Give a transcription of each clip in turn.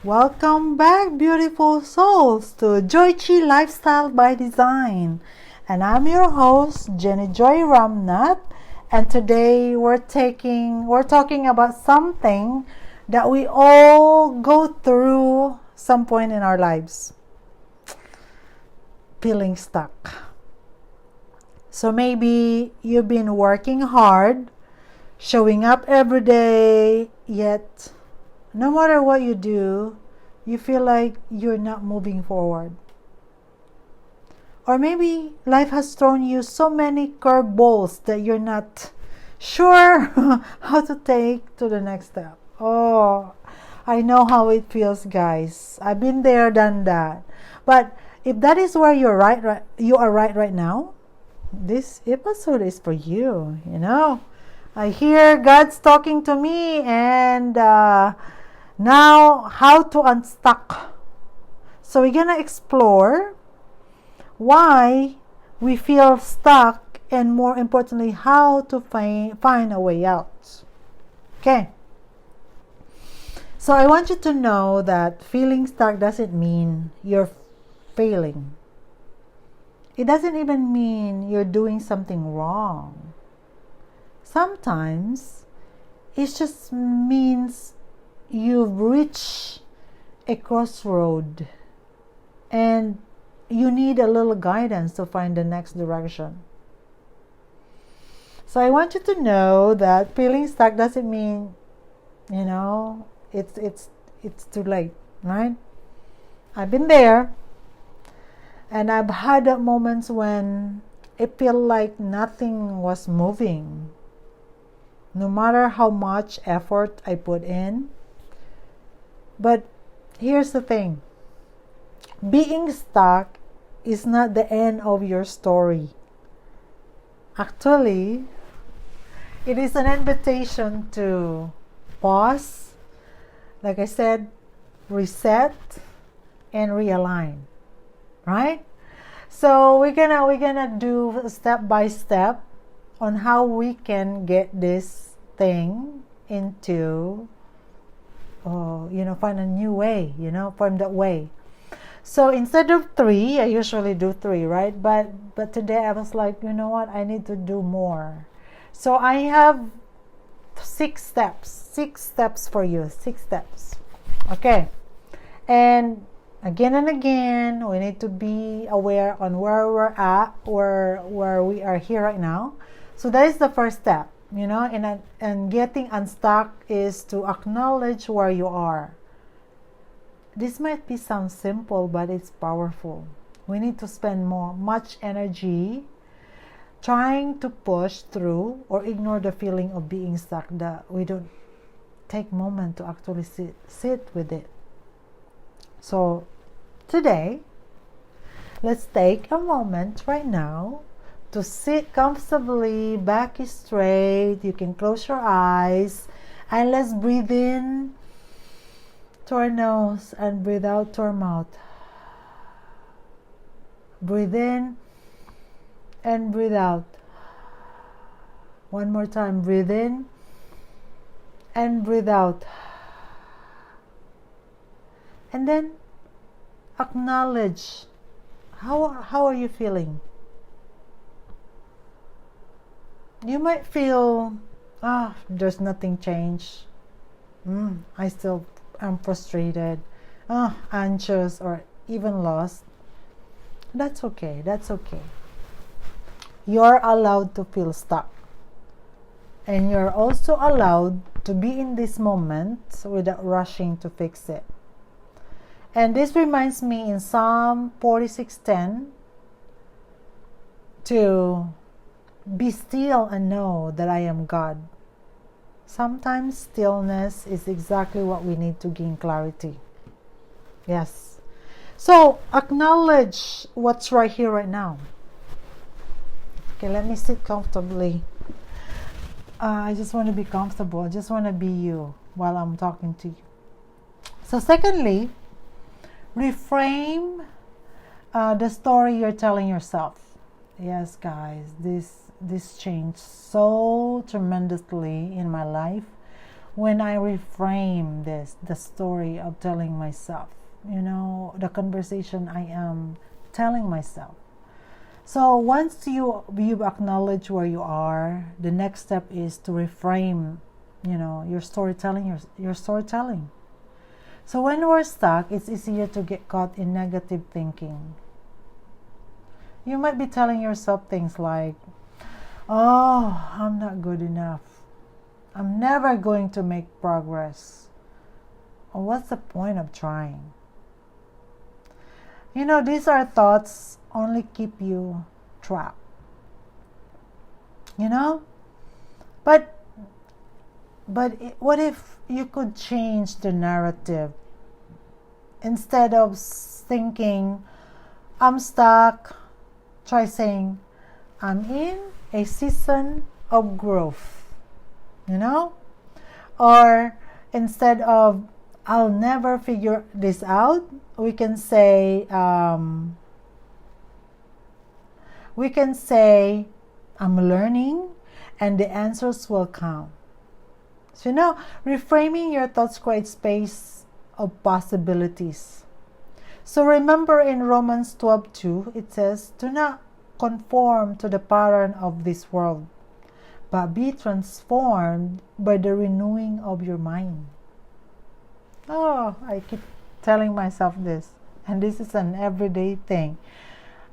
Welcome back, beautiful souls, to Joy Chi Lifestyle by Design. And I'm your host, Jenny Joy Ramnath. And today we're talking about something that we all go through some point in our lives. Feeling stuck. So maybe you've been working hard, showing up every day, yet no matter what you do, you feel like you're not moving forward. Or maybe life has thrown you so many curveballs that you're not sure how to take to the next step. Oh, I know how it feels, guys. I've been there, done that. But if that is where you are right now, this episode is for you, I hear God's talking to me, and now how to unstuck. So we're gonna explore why we feel stuck, and more importantly, how to find a way out. Okay. So I want you to know that feeling stuck doesn't mean you're failing. It doesn't even mean you're doing something wrong. Sometimes it just means you've reached a crossroad and you need a little guidance to find the next direction. So I want you to know that feeling stuck doesn't mean, it's too late, right? I've been there, and I've had moments when it felt like nothing was moving. No matter how much effort I put in. But here's the thing. Being stuck is not the end of your story. Actually, it is an invitation to pause, like I said, reset and realign. Right? So we're gonna do step by step on how we can get this thing into find a new way, from that way. So instead of 3, I usually do 3, right? But today I was like, you know what, I need to do more. So I have 6 steps for you. 6 steps. Okay. And again, we need to be aware on where we're at, where we are here right now. So that is the first step, and getting unstuck is to acknowledge where you are. This might sound simple, but it's powerful. We need to spend much energy trying to push through or ignore the feeling of being stuck, that we don't take moment to actually sit with it. So today, let's take a moment right now to sit comfortably, back is straight. You can close your eyes, and let's breathe in to our nose and breathe out to our mouth. Breathe in and breathe out. One more time. Breathe in and breathe out. And then acknowledge how are you feeling. You might feel there's nothing changed. I still am frustrated, anxious, or even lost. That's okay. You're allowed to feel stuck, and you're also allowed to be in this moment without rushing to fix it. And this reminds me in Psalm 46:10 to be still and know that I am God. Sometimes stillness is exactly what we need to gain clarity. Yes. So acknowledge what's right here, right now. Okay, let me sit comfortably. I just want to be comfortable. I just want to be you while I'm talking to you. So secondly, reframe the story you're telling yourself. Yes, guys, this changed so tremendously in my life when I reframe the story of telling myself, the conversation I am telling myself. So once you acknowledge where you are, the next step is to reframe, your storytelling, your storytelling. So when we're stuck, it's easier to get caught in negative thinking. You might be telling yourself things like, "Oh, I'm not good enough. I'm never going to make progress. Or what's the point of trying?" These are thoughts only keep you trapped. But what if you could change the narrative? Instead of thinking, "I'm stuck," try saying, "I'm in a season of growth." Or instead of, "I'll never figure this out," we can say, "I'm learning and the answers will come." So reframing your thoughts creates space of possibilities. So remember in Romans 12:2, it says, "Do not conform to the pattern of this world, but be transformed by the renewing of your mind." Oh, I keep telling myself this, and this is an everyday thing.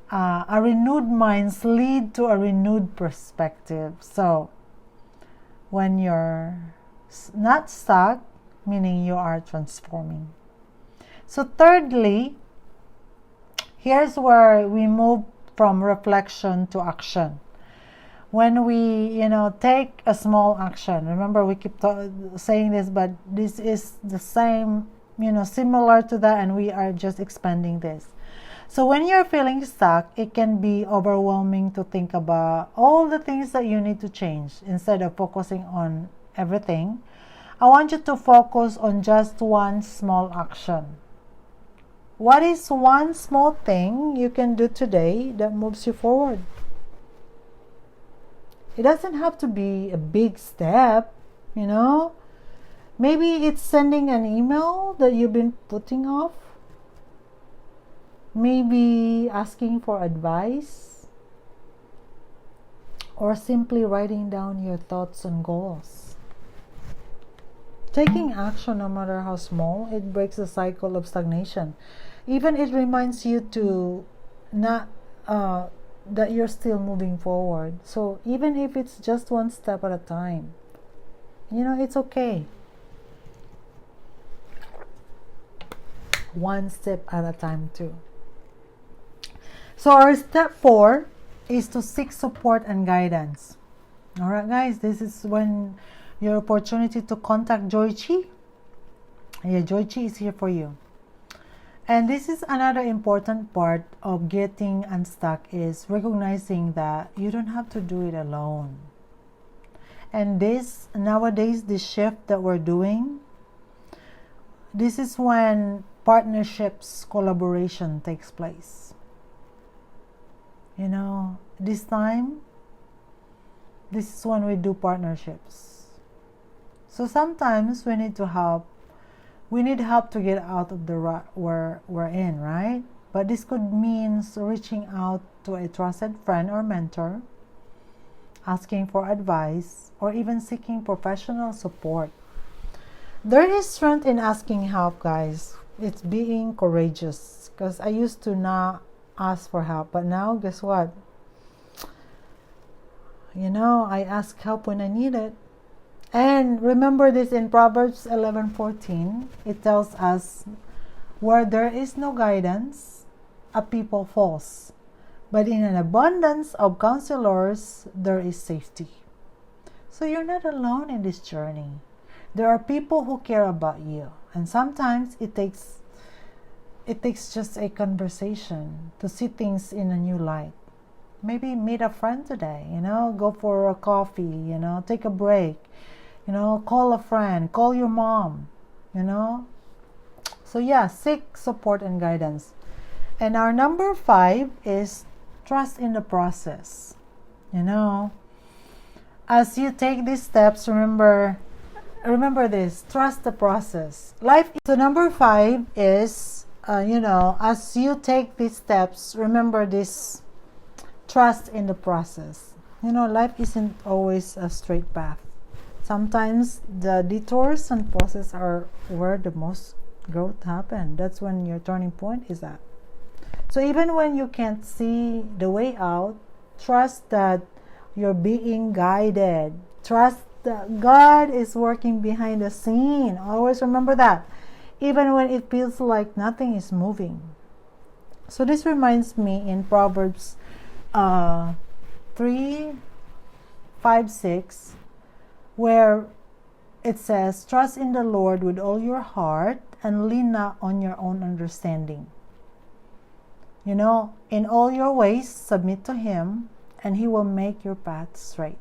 A renewed minds lead to a renewed perspective. So when you're not stuck, meaning you are transforming. So thirdly, here's where we move from reflection to action. When we, take a small action. Remember, we keep saying this, but this is the same, similar to that, and we are just expanding this. So when you're feeling stuck, it can be overwhelming to think about all the things that you need to change. Instead of focusing on everything, I want you to focus on just one small action. What is one small thing you can do today that moves you forward? It doesn't have to be a big step, Maybe it's sending an email that you've been putting off. Maybe asking for advice. Or simply writing down your thoughts and goals. Taking action, no matter how small, it breaks the cycle of stagnation. Even it reminds you to not that you're still moving forward. So even if it's just one step at a time, it's okay. One step at a time too. So our step 4 is to seek support and guidance. All right, guys, this is when your opportunity to contact Joychi. Yeah, Joychi is here for you. And this is another important part of getting unstuck, is recognizing that you don't have to do it alone. And nowadays, the shift that we're doing, this is when partnerships, collaboration takes place. This time, this is when we do partnerships. So sometimes we need help to get out of the rut we're in, right? But this could mean reaching out to a trusted friend or mentor, asking for advice, or even seeking professional support. There is strength in asking help, guys. It's being courageous, because I used to not ask for help, but now guess what? I ask help when I need it. And remember this in Proverbs 11:14, it tells us, "Where there is no guidance, a people falls, but in an abundance of counselors there is safety." So you're not alone in this journey. There are people who care about you, and sometimes it takes just a conversation to see things in a new light. Maybe meet a friend today, go for a coffee, take a break, call a friend, call your mom, So yeah, seek support and guidance. And our number 5 is trust in the process. As you take these steps, remember, remember this, trust the process. Life. So number 5 is, as you take these steps, remember this, trust in the process. Life isn't always a straight path. Sometimes the detours and process are where the most growth happen. That's when your turning point is at. So even when you can't see the way out, trust that you're being guided. Trust that God is working behind the scene. Always remember that. Even when it feels like nothing is moving. So this reminds me in Proverbs 3:5-6, where it says, trust in the Lord with all your heart and lean not on your own understanding. In all your ways, submit to Him, and He will make your path straight.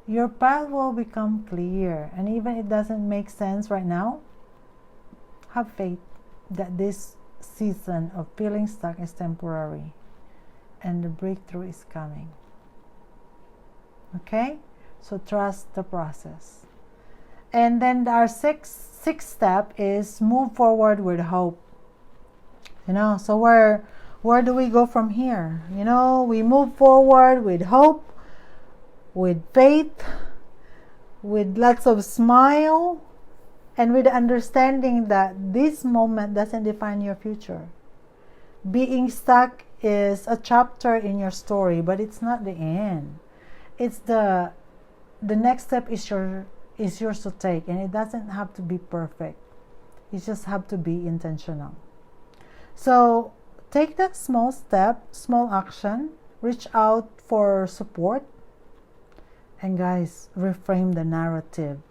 Your path will become clear, and even if it doesn't make sense right now, have faith that this season of feeling stuck is temporary, and the breakthrough is coming. Okay? So trust the process. And then our sixth step is move forward with hope. So where do we go from here? We move forward with hope, with faith, with lots of smile, and with the understanding that this moment doesn't define your future. Being stuck is a chapter in your story, but it's not the end. It's the next step is yours to take, and it doesn't have to be perfect. It just have to be intentional. So take that small step, small action, reach out for support, and guys, reframe the narrative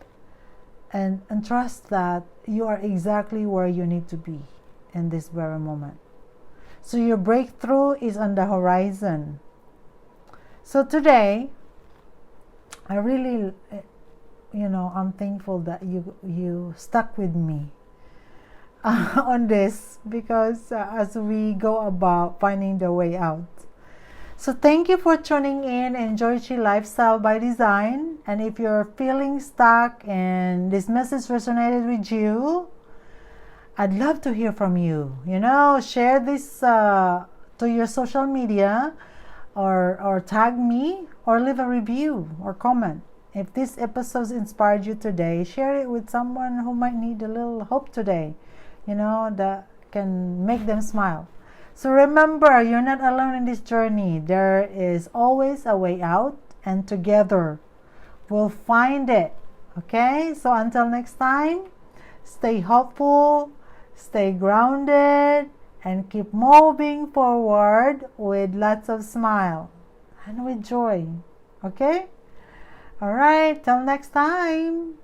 and trust that you are exactly where you need to be in this very moment. So your breakthrough is on the horizon. So today, I really, I'm thankful that you stuck with me on this, because as we go about finding the way out. So thank you for tuning in. Enjoy Chi Lifestyle by Design. And if you're feeling stuck and this message resonated with you, I'd love to hear from you. Share this to your social media, or tag me, or leave a review or comment. If this episode inspired you today, share it with someone who might need a little hope today, that can make them smile. So remember, you're not alone in this journey. There is always a way out, and together we'll find it. Okay? So until next time, stay hopeful, stay grounded, and keep moving forward with lots of smile and with joy. Okay? All right, till next time.